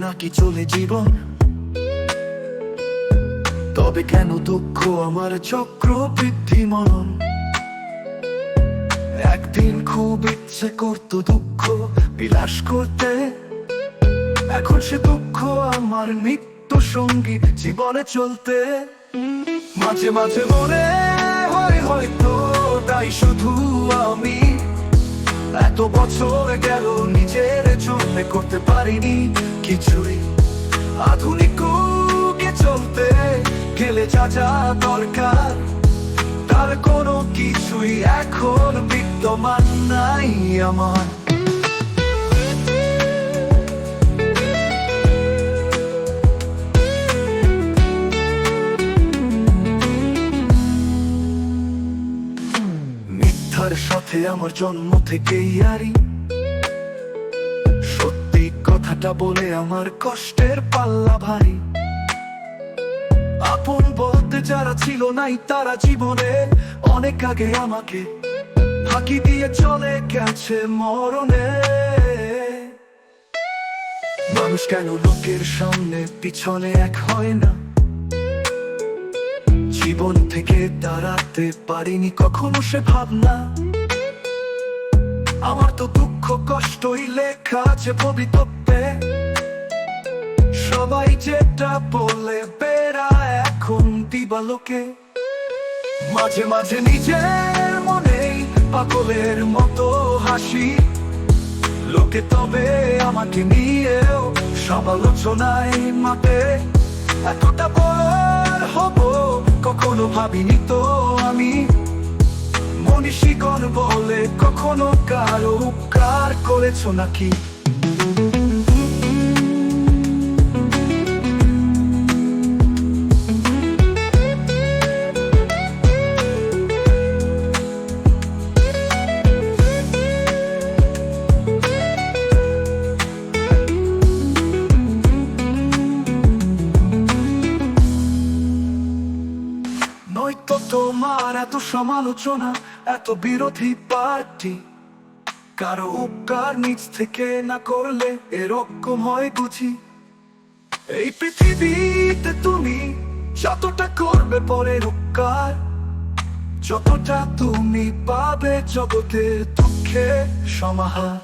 নাকি চলে জীবন? তবে কেন দুঃখ আমার চক্রবৃদ্ধি মনন? একদিন খুব ইচ্ছে করতো দুঃখ বিলাস করতে, এখন সে দুঃখ আমার নিত্য সঙ্গী জীবনে চলতে। মাঝে মাঝে মনে হয় হয়তো তাই শুধু আমি এত বছর গেল নিজের জন্য করতে পারিনি কিছুই। আধুনিক যুগে চলতে গেলে যা যা দরকার, তার কোনো কিছুই এখন বিদ্যমান নাই আমার। মিথ্যার সাথে আমার জন্ম থেকেই আরি, সত্যি কথাটা বলে আমার কষ্টের পাল্লা ভারী। আপন বলতে যারা ছিল নাই তারা জীবনে অনেক আগে আমাকে ফাঁকি দিয়ে চলে গেছে মরণে। মানুষ কেন লোকের সামনে পিছনে এক হয় না? জীবন থেকে দাঁড়াতে পারিনি কখনো সে ভাবনা। আমার তো দুঃখ কষ্টই লেখা আছে ভবিতব্যে, সবাই যেটা বলে বেড়ায় এখন দিবালোকে। মাঝে মাঝে নিজের মনেই পাগলের মতো হাসি, লোকে তবে আমাকে নিয়েও সমালোচনায় মাতে। এতটা বড় হব কখনো ভাবিনি তো আমি, মনীষীগণ বলে কখনো কারো উপকার করেছ নাকি? নয়তো তোমার এত সমালোচনা, এত বিরোধী পার্টি, কারো উপকার নিজ থেকে না করলে এরকম হয় বুঝি। এই পৃথিবীতে তুমি যতটা করবে পরের উপকার, যতটা তুমি পাবে জগতের দুঃখে সমাহার।